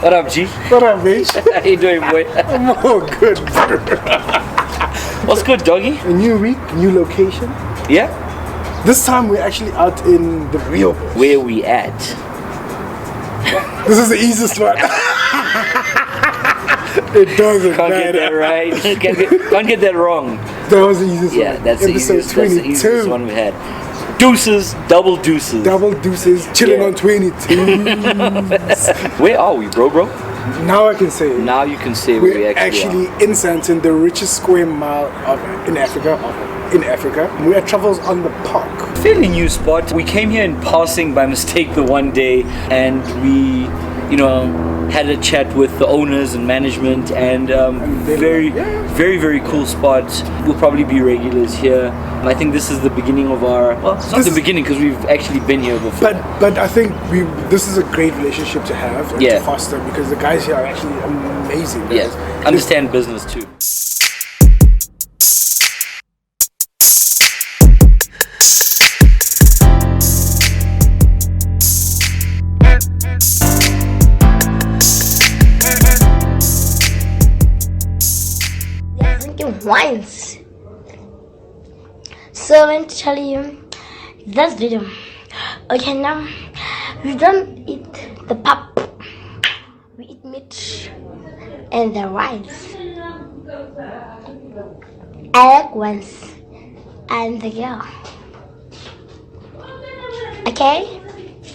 What up, G? What up, bitch? How you doing, boy? I'm all good, bro. What's good, doggy? A new week, new location. Yeah? This time we're actually out in the real bush. Where we at? This is the easiest one. It doesn't Can't matter. get that right. Can't get that wrong. That was the easiest one. Yeah, that's the easiest. 22. That's the easiest one we had. Deuces, double deuces. Double deuces, chilling on 22. Where are we, bro? Now I can say it. Now you can say where we We're actually actually in Sandton, the richest square mile in Africa. We're at Truffles on the park. fairly new spot. We came here in passing by mistake the one day, and we, had a chat with the owners and management, and very cool spot. We'll probably be regulars here. I think this is the beginning of our. Well, it's not the beginning because we've actually been here before. But I think this is a great relationship to have and to foster, because the guys here are actually amazing. Yeah, understand business too. Wines. So I want to tell you this video. Okay, now we don't eat the pap, we eat meat and the rice. I like wines. I'm the girl. Okay?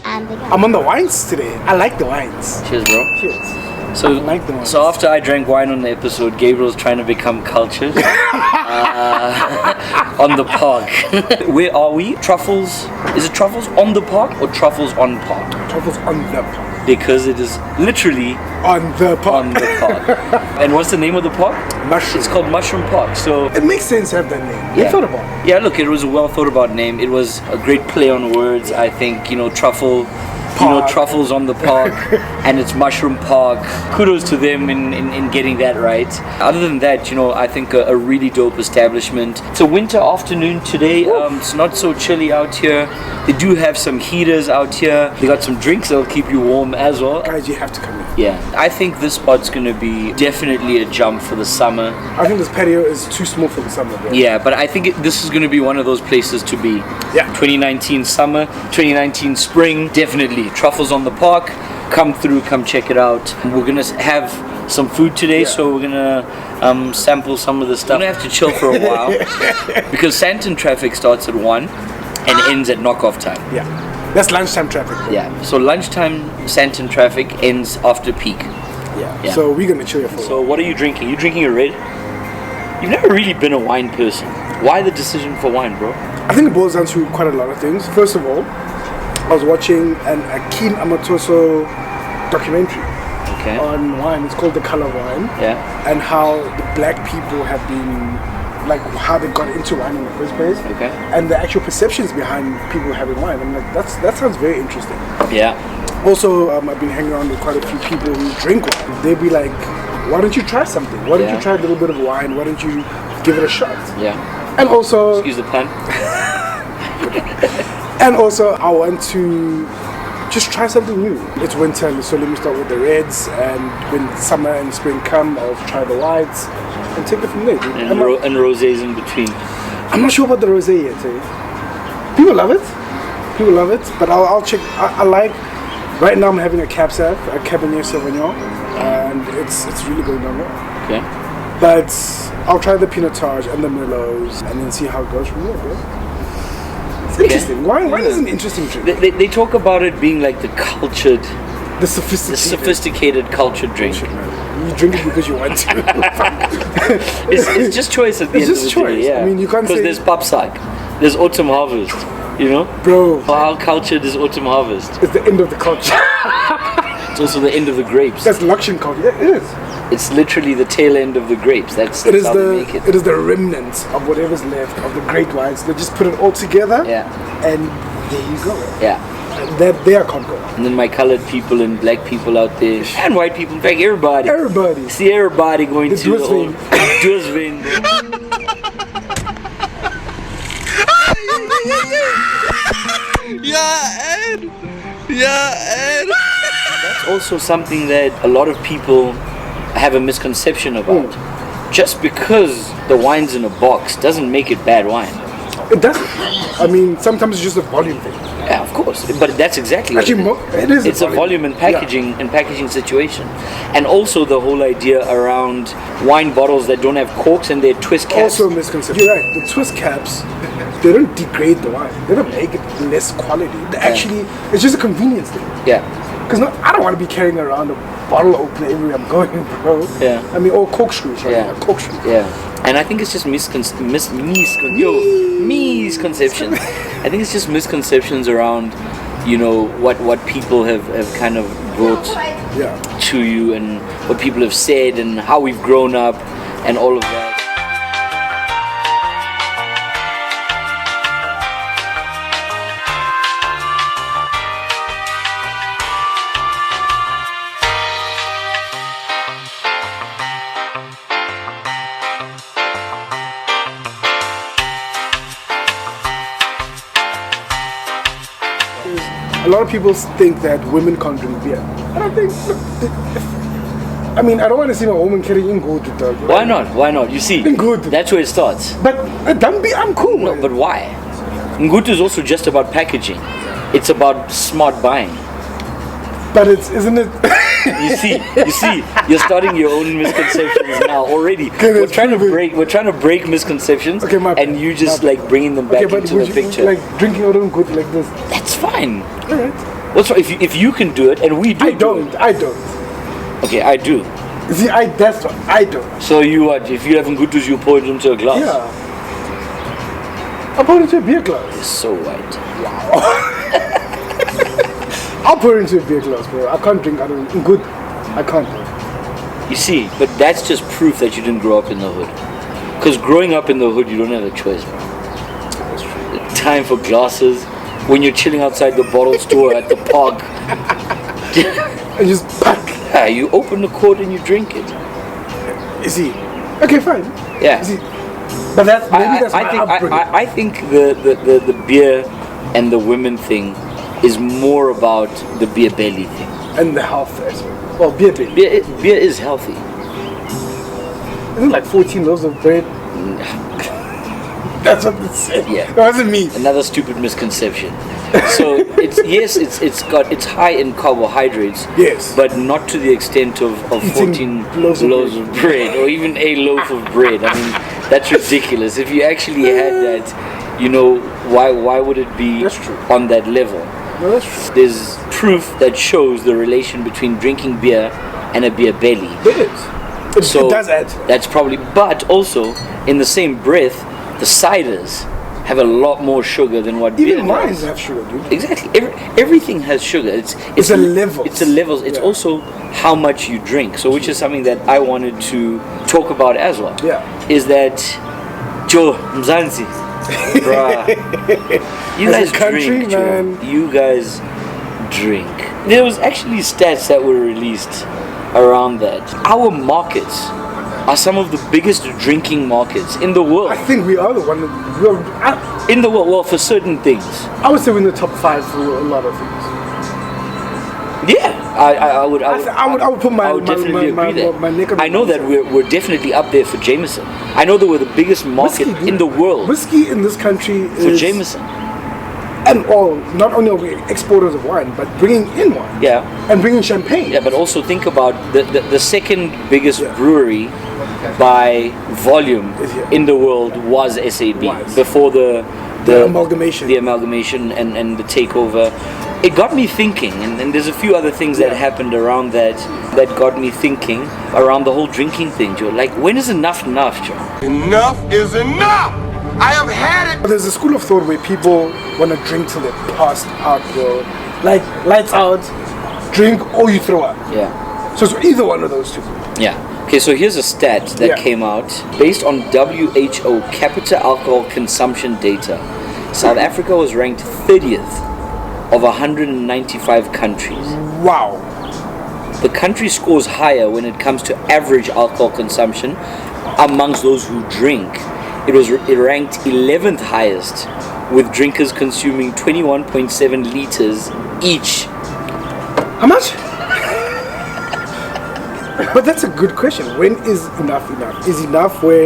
I'm the girl. I'm on the wines today. I like the wines. Cheers, bro. Cheers. So, I like the wines. so after I drank wine on the episode, Gabriel's trying to become cultured on the park. Where are we? Truffles? Is it Truffles on the park or Truffles on park? Truffles on the park. Because it is literally On the park. on the park. And what's the name of the park? Mushroom. It's called Mushroom Park. So It makes sense to have that name. Yeah. You thought about it. yeah, look, it was a well thought about name. It was a great play on words. I think, truffle, Park. truffles on the park, and it's Mushroom Park. Kudos to them in getting that right. Other than that, I think a really dope establishment. It's a winter afternoon today. It's not so chilly out here. They do have some heaters out here. They got some drinks that'll keep you warm as well. Guys, you have to come in. Yeah, I think this spot's gonna be definitely a jump for the summer. I think this patio is too small for the summer, bro. Yeah, but I think this is going to be one of those places to be. Yeah. 2019 summer, 2019 spring, definitely. Truffles on the park, come through, come check it out. We're going to have some food today, so we're going to sample some of the stuff. We're going to have to chill for a while because Sandton traffic starts at 1 and ends at knockoff time. Yeah. That's lunchtime traffic, bro. Yeah, so lunchtime Sandton traffic ends after peak. Yeah. So we're going to chill here for a while. So what are you drinking? You drinking a red? You've never really been a wine person. Why the decision for wine, bro? I think it boils down to quite a lot of things. First of all, I was watching a Keen Amatoso documentary on wine. It's called The Color of Wine. Yeah. And how the black people have been, like, how they got into wine in the first place. Okay. And the actual perceptions behind people having wine. I'm like, that sounds very interesting. Yeah. Also, I've been hanging around with quite a few people who drink wine. They'd be like, why don't you try something? Why don't you try a little bit of wine? Why don't you give it a shot? Yeah. And also, Excuse the pun. and also, I want to just try something new. It's winter, so let me start with the reds, and when summer and spring come, I'll try the whites and take it from there. Dude. And rosés in between. I'm not sure about the rosé yet. Eh? People love it, but I'll check. I like. Right now, I'm having a Cab Sav, a Cabernet Sauvignon, and it's really going down well. Okay. But I'll try the Pinotage and the Merlots, and then see how it goes from there, bro. It's interesting. Wine is an interesting drink. They talk about it being like the cultured, The sophisticated cultured drink. shit, man. You drink it because you want to. It's just choice at the It's end just of the choice. day. Yeah. I mean, you can't because say- there's Papsak, there's Autumn Harvest. Bro, How cultured is Autumn Harvest? it's the end of the culture. It's also the end of the grapes. That's luxury culture. Yeah, it is. It's literally the tail end of the grapes. That's It is how they make it. It is the remnants of whatever's left of the great wines. They just put it all together. Yeah. And there you go. Yeah. That they are conquered. And then my colored people and black people out there, and white people, in fact, everybody. Everybody. See everybody going The to the old Dursveen. Yeah, Ed. That's also something that a lot of people have a misconception about. Just because the wine's in a box doesn't make it bad wine. It doesn't. I mean, sometimes it's just a volume thing. Yeah, of course, but that's exactly what it is. It's a volume and packaging situation, and also the whole idea around wine bottles that don't have corks and they're twist caps. Also a misconception. You're right. The twist caps, they don't degrade the wine. They don't make it less quality. They actually, it's just a convenience thing. Yeah. Because I don't want to be carrying around a bottle opener everywhere I'm going, bro. Yeah. I mean, or corkscrews, right? Yeah. Corkscrews. Yeah. And I think it's just misconceptions. I think it's just misconceptions around, you know, what people have kind of brought to you and what people have said and how we've grown up and all of that. A lot of people think that women can't drink beer. And I think, look, I mean, I don't want to see my woman carrying good dog. Why not? Why not? You see, Good. that's where it starts. But dumb beer, I'm cool. No, but why? Ngutu is also just about packaging. It's about smart buying. But isn't it? You see, you're starting your own misconceptions now already. We're trying to break misconceptions, and you just like bringing them back into the picture. Like drinking your own good like this. That's fine. All right. What's wrong? If you can do it, and we do. I don't. Okay, I do. See, that's what I don't. So you what? If you have ngutus, you pour it into a glass. Yeah. I pour it into a beer glass. You're so white. Wow. I'll pour it into a beer glass, bro. I can't drink. I can't. You see, but that's just proof that you didn't grow up in the hood. Because growing up in the hood, you don't have a choice, bro. That's true. The time for glasses. When you're chilling outside the bottle store at the park. And just pack. Yeah, you open the quart and you drink it. You see? Okay, fine. Yeah. You see? But that's my upbringing. I think the beer and the women thing is more about the beer belly thing. And the health as well. Well, beer belly. Beer is healthy. Isn't it like 14 loaves of bread? That's what it said. Yeah. That wasn't me. Another stupid misconception. So it's high in carbohydrates. Yes. But not to the extent of 14 loaves of bread or even a loaf of bread. I mean, that's ridiculous. If you actually had that, you know, why would it be on that level? No, that's true. There's proof that shows the relation between drinking beer and a beer belly. It is. It does add to that. That's probably, but also in the same breath, the ciders have a lot more sugar than what beer Even wines have sugar, dude. Exactly. Everything has sugar. It's a level. It's a level. It's also how much you drink. So, which is something that I wanted to talk about as well. Yeah. Is that Joe Mzansi? Bruh. You guys drink, man. You guys drink. There was actually stats that were released around that. Our markets are some of the biggest drinking markets in the world. I think we are the one. In the world, well, for certain things. I would say we're in the top 5 for a lot of things. Yeah, I would put my definitely agree there. My neck on I know that we're definitely up there for Jameson. I know that we're the biggest market in the world. Whiskey in this country for Jameson. And not only are we exporters of wine, but bringing in wine. Yeah. And bringing champagne. Yeah, but also think about the second biggest brewery by volume in the world was SAB before the amalgamation. The amalgamation and the takeover. It got me thinking, and there's a few other things that happened around that got me thinking around the whole drinking thing, Joe. Like, when is enough, Joe? Enough is enough! I have had it! There's a school of thought where people want to drink till they're passed out, bro. Like, lights out, drink, or you throw up. Yeah. So it's either one of those two. Yeah. Okay, so here's a stat that came out. Based on WHO capita alcohol consumption data, South Africa was ranked 30th of 195 countries. Wow. The country scores higher when it comes to average alcohol consumption amongst those who drink. It ranked 11th highest, with drinkers consuming 21.7 liters each. How much? But that's a good question. When is enough enough? Is enough where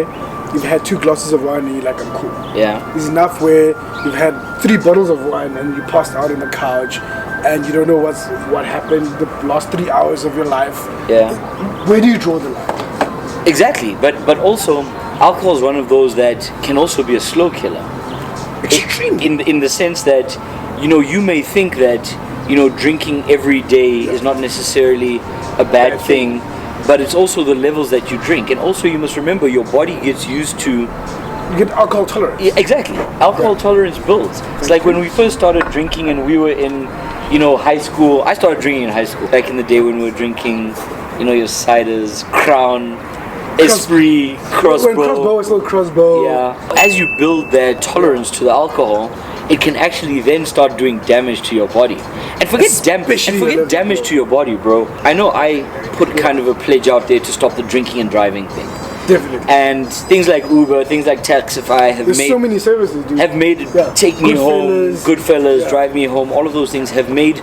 you've had 2 glasses of wine and you're like, I'm cool? Yeah. Is enough where you've had 3 bottles of wine and you passed out on the couch and you don't know what happened the last 3 hours of your life? Yeah. Where do you draw the line? Exactly. But also, alcohol is one of those that can also be a slow killer. Extreme. In the sense that, you may think that, drinking every day is not necessarily a bad thing, but it's also the levels that you drink. And also you must remember your body gets used to... You get alcohol tolerance. Yeah, exactly. Alcohol tolerance builds. It's like when we first started drinking and we were in, high school. I started drinking in high school. Back in the day when we were drinking, your ciders, Crown, Esprit, Crossbow. When Crossbow was still Crossbow. Yeah. As you build that tolerance to the alcohol, it can actually then start doing damage to your body. And forget damage to your body, bro. I know I put kind of a pledge out there to stop the drinking and driving thing. Definitely. And things like Uber, things like Taxify There's so many services, dude. have made take me home, Goodfellas, drive me home. All of those things have made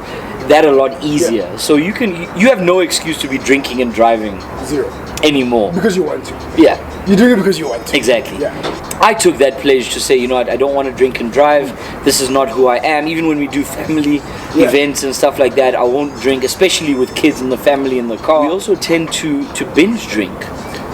that a lot easier. Yeah. So you have no excuse to be drinking and driving Zero. anymore. Because you want to. Yeah. You're doing it because you want to. Exactly. Yeah. I took that pledge to say, I don't want to drink and drive. This is not who I am. Even when we do family events and stuff like that, I won't drink, especially with kids and the family in the car. We also tend to binge drink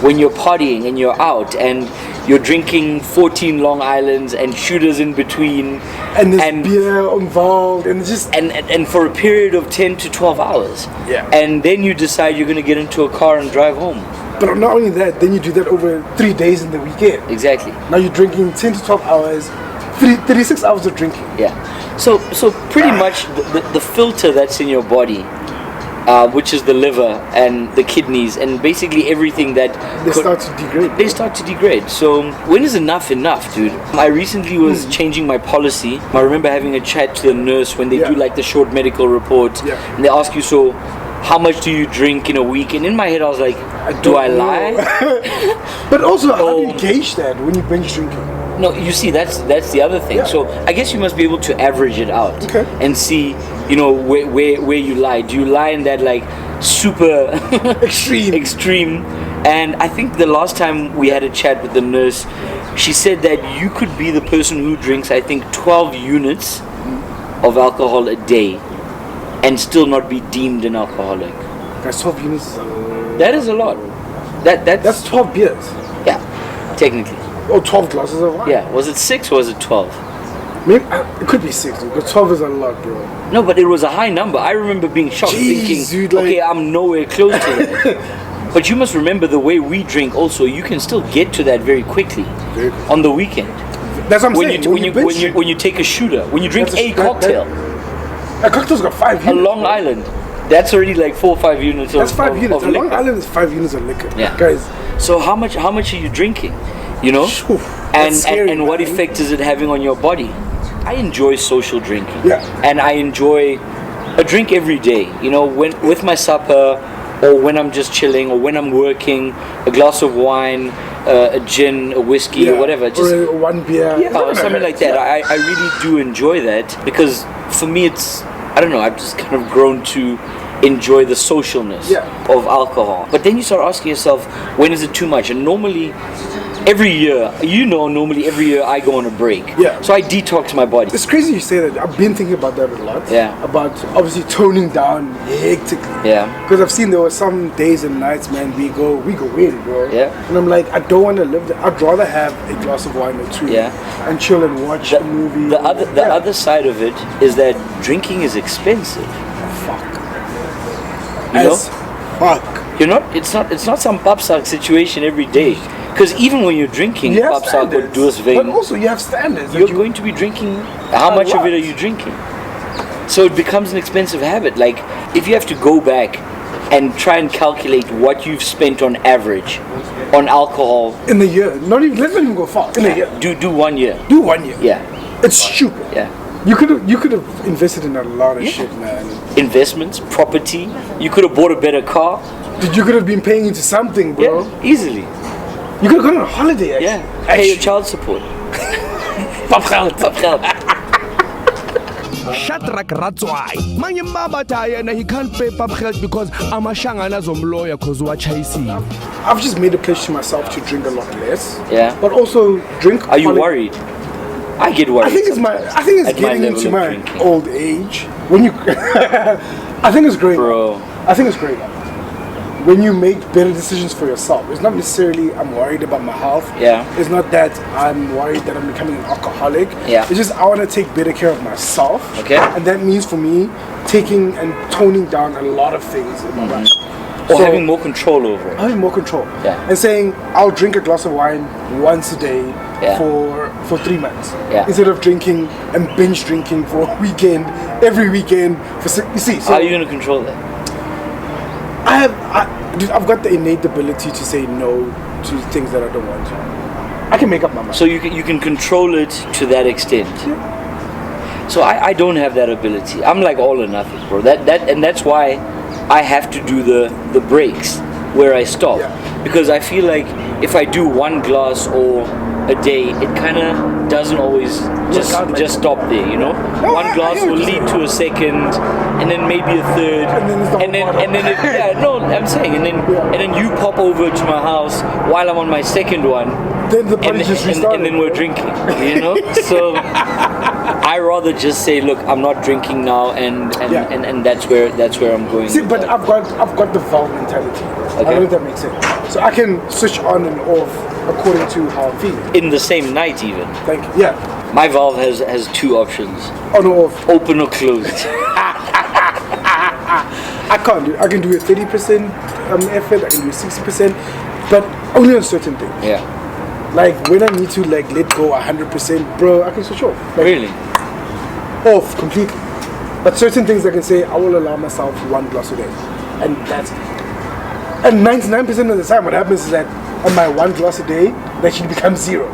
when you're partying and you're out and you're drinking 14 Long Islands and shooters in between. And there's beer involved and just... And for a period of 10 to 12 hours. Yeah. And then you decide you're going to get into a car and drive home. But not only that, then you do that over 3 days in the weekend. Exactly. Now you're drinking 10 to 12 hours, 36 hours of drinking. Yeah. So pretty much the filter that's in your body, which is the liver and the kidneys and basically everything that... They start to degrade. They start to degrade. So when is enough, dude? I recently was changing my policy. I remember having a chat to the nurse when they do like the short medical report. Yeah. And they ask you, so how much do you drink in a week? And in my head I was like, do I lie? But also, how do you gauge that when you binge drinking? No, you see, that's the other thing. Yeah. So I guess you must be able to average it out and see, where you lie. Do you lie in that like super extreme? And I think the last time we had a chat with the nurse, she said that you could be the person who drinks, I think, 12 units of alcohol a day and still not be deemed an alcoholic. That's 12 units. That is a lot. That's 12 beers. Yeah, technically. Or 12 glasses of wine. Yeah, was it 6 or was it 12? Maybe, it could be 6, but 12 is a lot, bro. No, but it was a high number. I remember being shocked, thinking, dude, okay, I'm nowhere close to that. But you must remember the way we drink also, you can still get to that very quickly on the weekend. That's what I'm saying. When you take a shooter, when you drink a cocktail. A cocktail's got 5 units. A Long Island. That's already like 4 or 5 units That's 5 units. of A Long liquor. Island is 5 units of liquor. Yeah. Guys. So how much are you drinking? And what effect is it having on your body? I enjoy social drinking. Yeah. And I enjoy a drink every day. When with my supper, or when I'm just chilling, or when I'm working, a glass of wine, a gin, a whiskey, or whatever. Just or one beer. or something like that. I really do enjoy that because for me it's, I don't know, I've just kind of grown to enjoy the socialness of alcohol. But then you start asking yourself, when is it too much? And normally every year I go on a break. Yeah. So I detox my body. It's crazy you say that. I've been thinking about that a lot. Yeah. About obviously toning down hectically. Yeah. Because I've seen there were some days and nights, man, we go in, bro. Yeah. And I'm like, I don't want to live that. I'd rather have a glass of wine or 2. Yeah. And chill and watch a movie. The other side of it is that drinking is expensive. Fuck. Fuck. It's not some papsak situation every day. Because even when you're drinking papsak or duurstwijn, but also you have standards. You're going to be drinking. How much of it are you drinking? So it becomes an expensive habit. Like if you have to go back and try and calculate what you've spent on average on alcohol in the year, let's not even go far. In a year, do 1 year. Do 1 year. Yeah, it's stupid. Yeah. You could have invested in a lot of shit, man. Investments, property. You could have bought a better car. You could have been paying into something, bro. Yeah, easily. You could have gone on a holiday, actually. Yeah. Pay your child support. Pap geld. Shadrach Ratswai. Manyambaba and he can't pay public because I'm a shangana lawyer because watch I've just made a pledge to myself to drink a lot less. Yeah. But also drink. Are you worried? I get worried. I think it's getting into my old age. When you, I think it's great. Bro. I think it's great. When you make better decisions for yourself, it's not necessarily I'm worried about my health. Yeah. It's not that I'm worried that I'm becoming an alcoholic. Yeah. It's just I want to take better care of myself. Okay. And that means for me taking and toning down a lot of things in my life. Or having more control over it. Having more control. Yeah. And saying I'll drink a glass of wine once a day for 3 months. Yeah. Instead of drinking and binge drinking for a weekend, every weekend. You see. So how are you going to control that? I've got the innate ability to say no to things that I don't want to. I can make up my mind. So you can control it to that extent. Yeah. So I don't have that ability. I'm like all or nothing, bro. And that's why I have to do the breaks where I stop. Yeah. Because I feel like if I do one glass or a day, it kind of doesn't always just stop there, you know. No, one glass will lead to a second, and then maybe a third, and then I'm saying, and then you pop over to my house while I'm on my second one, then the party just restarted. and then we're drinking, you know. So I rather just say, look, I'm not drinking now, and that's where I'm going. See, but I've got the valve mentality. I don't know if that makes sense. So I can switch on and off according to how I'm feeling. In the same night, even. Thank you. Yeah. My valve has two options: on or off, open or closed. I can't do. I can do a 30% effort. I can do a 60%, but only on certain things. Yeah. Like when I need to let go 100%, bro, I can switch off. Really? Off completely. But certain things I can say, I will allow myself one glass a day, and that's. And 99% of the time, what happens is that on my one glass a day, that actually becomes 0.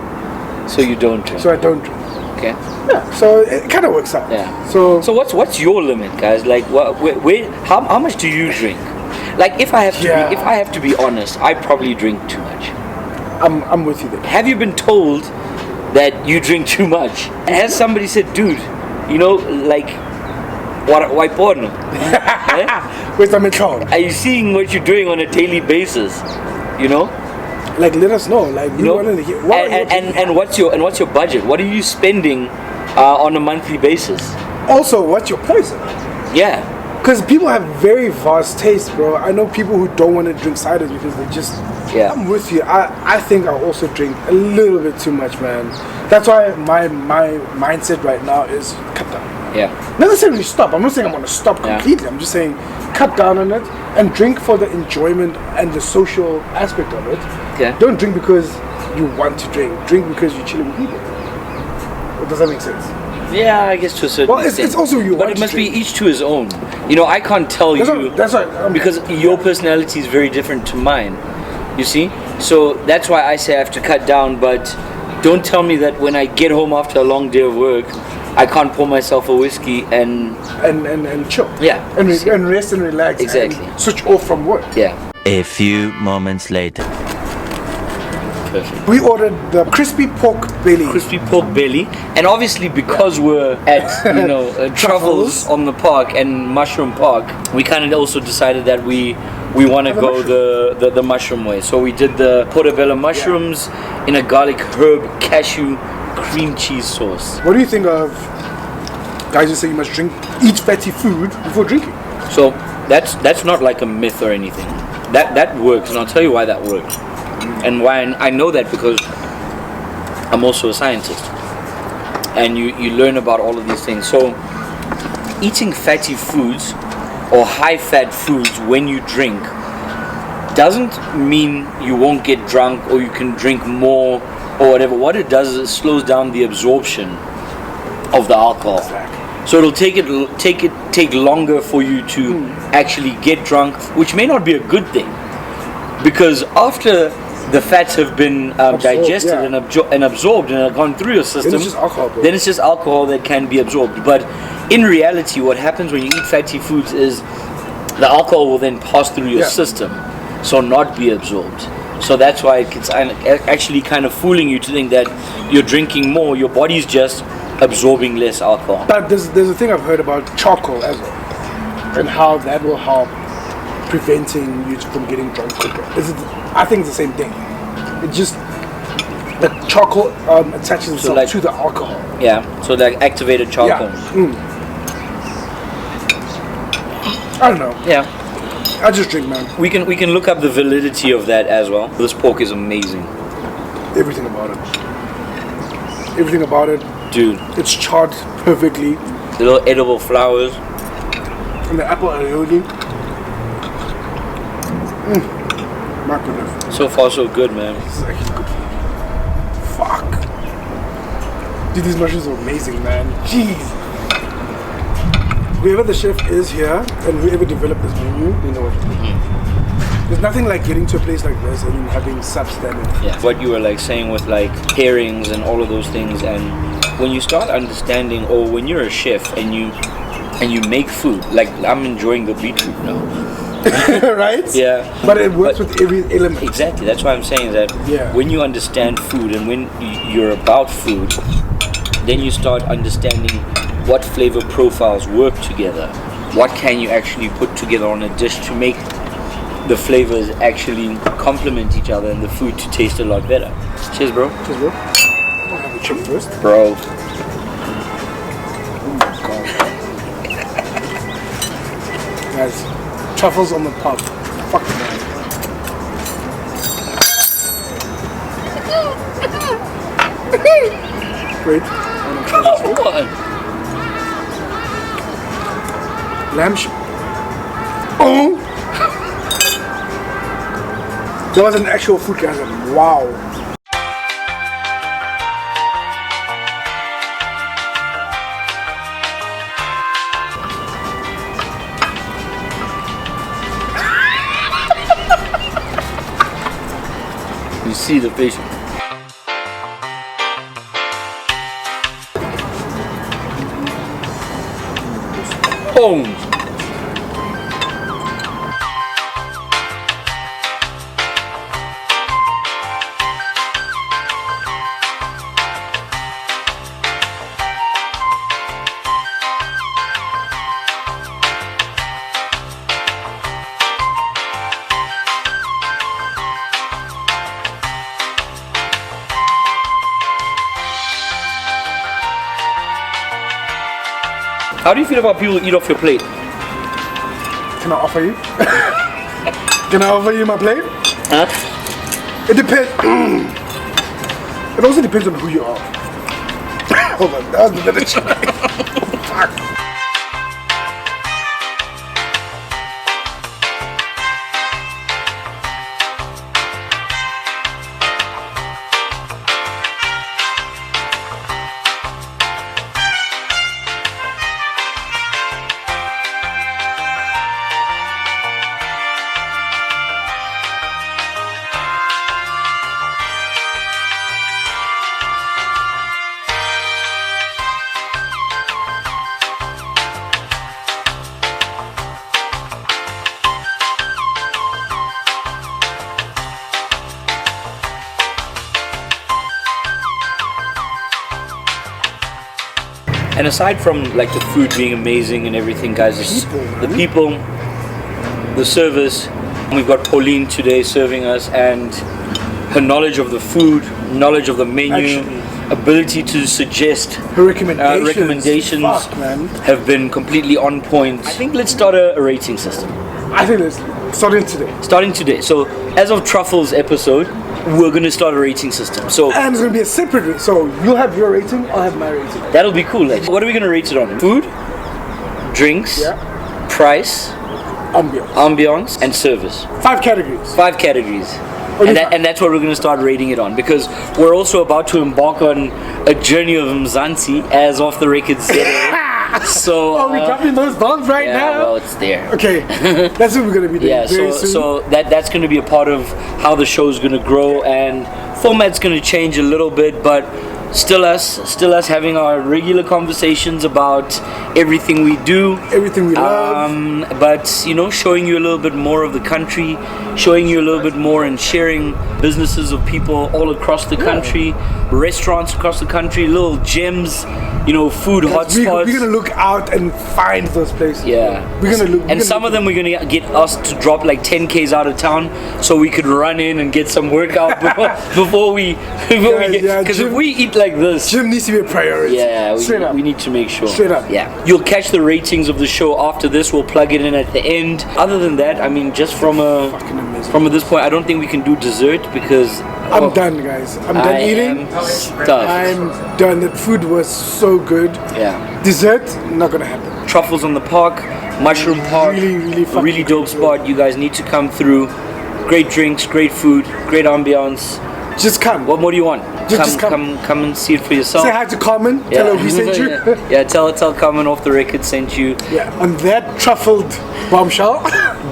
So you don't drink. So I don't drink. Okay. Yeah. So it kind of works out. Yeah. So what's your limit, guys? Like how much do you drink? Like if I have to be honest, I probably drink too much. I'm with you there. Have you been told that you drink too much? Has somebody said, dude, you know, like why porn? Are you seeing what you're doing on a daily basis? You know? Like let us know. Like we want to hear. And what's your budget? What are you spending on a monthly basis? Also, what's your poison? Yeah. Because people have very vast tastes, bro. I know people who don't want to drink ciders because they just. Yeah. I'm with you. I think I also drink a little bit too much, man. That's why my mindset right now is cut down. Yeah. Not necessarily stop. I'm not saying I'm going to stop completely. I'm just saying cut down on it and drink for the enjoyment and the social aspect of it. Yeah. Don't drink because you want to drink. Drink because you're chilling with people. Does that make sense? Yeah, I guess to a certain extent. It's also you. But it must be each to his own. You know, I can't tell you. That's right. Because your personality is very different to mine. You see? So that's why I say I have to cut down. But don't tell me that when I get home after a long day of work, I can't pour myself a whiskey and chill. Yeah. And rest and relax. Exactly. And switch off from work. Yeah. A few moments later. Perfect. We ordered the crispy pork belly. Crispy pork belly, and obviously because we're at Truffles on the park and Mushroom Park, we kind of also decided that we want to go the mushroom way. So we did the portobello mushrooms in a garlic herb cashew cream cheese sauce. What do you think of guys who say you must eat fatty food before drinking? So that's not like a myth or anything. That works, and I'll tell you why that works. And why I know that because I'm also a scientist, and you learn about all of these things. So eating fatty foods or high fat foods when you drink doesn't mean you won't get drunk or you can drink more or whatever. What it does is it slows down the absorption of the alcohol. So it'll take longer for you to actually get drunk, which may not be a good thing, because after the fats have been digested and absorbed and have gone through your system, then it's just alcohol, bro. Then it's just alcohol that can be absorbed. But in reality, what happens when you eat fatty foods is the alcohol will then pass through your system, so not be absorbed. So that's why it's actually kind of fooling you to think that you're drinking more. Your body's just absorbing less alcohol. But there's a thing I've heard about charcoal as well, and how that will help preventing you from getting drunk quicker. I think it's the same thing. It just the charcoal attaches itself to the alcohol. Yeah, so like activated charcoal. Yeah. I don't know. Yeah. I just drink, man. We can look up the validity of that as well. This pork is amazing. Everything about it. Everything about it. Dude. It's charred perfectly. The little edible flowers. And the apple aioli. My goodness. So far so good, man. This is actually good. Fuck. Dude, these mushrooms are amazing, man. Jeez. Whoever the chef is here and whoever developed this menu, they know what to do. There's nothing like getting to a place like this and having substandard. Yeah. What you were like saying with like pairings and all of those things, and when you start understanding, or when you're a chef and you make food, like I'm enjoying the beetroot now. Right? Yeah. But it works with every element. Exactly. That's why I'm saying that when you understand food and when you're about food, then you start understanding what flavor profiles work together. What can you actually put together on a dish to make the flavors actually complement each other and the food to taste a lot better. Cheers, bro. Cheers, bro. I'll have a chicken first. Bro. Oh my god. Guys, truffles on the pub. Fuck man. Wait. Come on. Lamb Oh! That was an actual food gasm. Wow. You see the patient. Boom. How do you feel about people who eat off your plate? Can I offer you? Can I offer you my plate? Huh? It depends. It also depends on who you are. Hold on, that was another try. Fuck. And aside from like the food being amazing and everything, guys, it's the people, the service. We've got Pauline today serving us, and her knowledge of the food, knowledge of the menu, ability to suggest her recommendations, recommendations have been completely on point. I think let's start a rating system. I think let's starting today. So as of Truffles episode, we're going to start a rating system. So and it's going to be a separate. So you'll have your rating, I'll have my rating. That'll be cool. Like, what are we going to rate it on? Food, drinks, price, ambiance, and service. 5 categories. 5 categories. And that's what we're going to start rating it on, because we're also about to embark on a journey of Mzansi as off the record ZA. So are we dropping those bombs right now? Well, it's there. Okay, that's what we're gonna be doing. Yeah, so that's gonna be a part of how the show's gonna grow, and format's gonna change a little bit, but still us having our regular conversations about everything we do, everything we love. But you know, showing you a little bit more of the country, showing you a little bit more, and sharing businesses of people all across the country. restaurants across the country, little gyms, you know, food hotspots. We're gonna look out and find those places. Yeah. We're gonna look. And some of them we're gonna get us to drop like 10Ks out of town, so we could run in and get some workout before we get. Because if we eat like this, gym needs to be a priority. yeah, Straight up. we need to make sure. Straight up. Yeah. You'll catch the ratings of the show after this. We'll plug it in at the end. Other than that, I mean, just from this point, I don't think we can do dessert because I'm done, guys. I'm done eating. Stuffed. I'm done. That food was so good. Yeah. Dessert, not gonna happen. Truffles on the park, Mushroom Park, Really fucking really dope good. spot. You guys need to come through. Great drinks, great food, great ambiance. Just come. What more do you want? Just come. Come and see it for yourself. Say hi to Carmen. Yeah. Tell her we sent you. Yeah, tell Carmen off the record sent you. Yeah. On that truffled bombshell.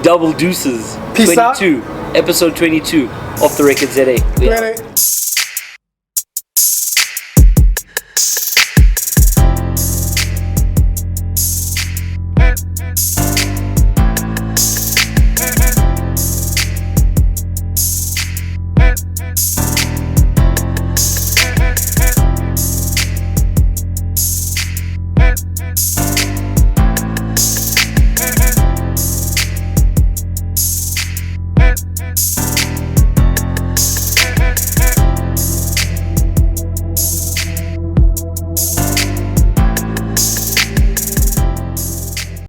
Double deuces. Peace out. 22. Episode 22. Off the record ZA. Yeah. Ready?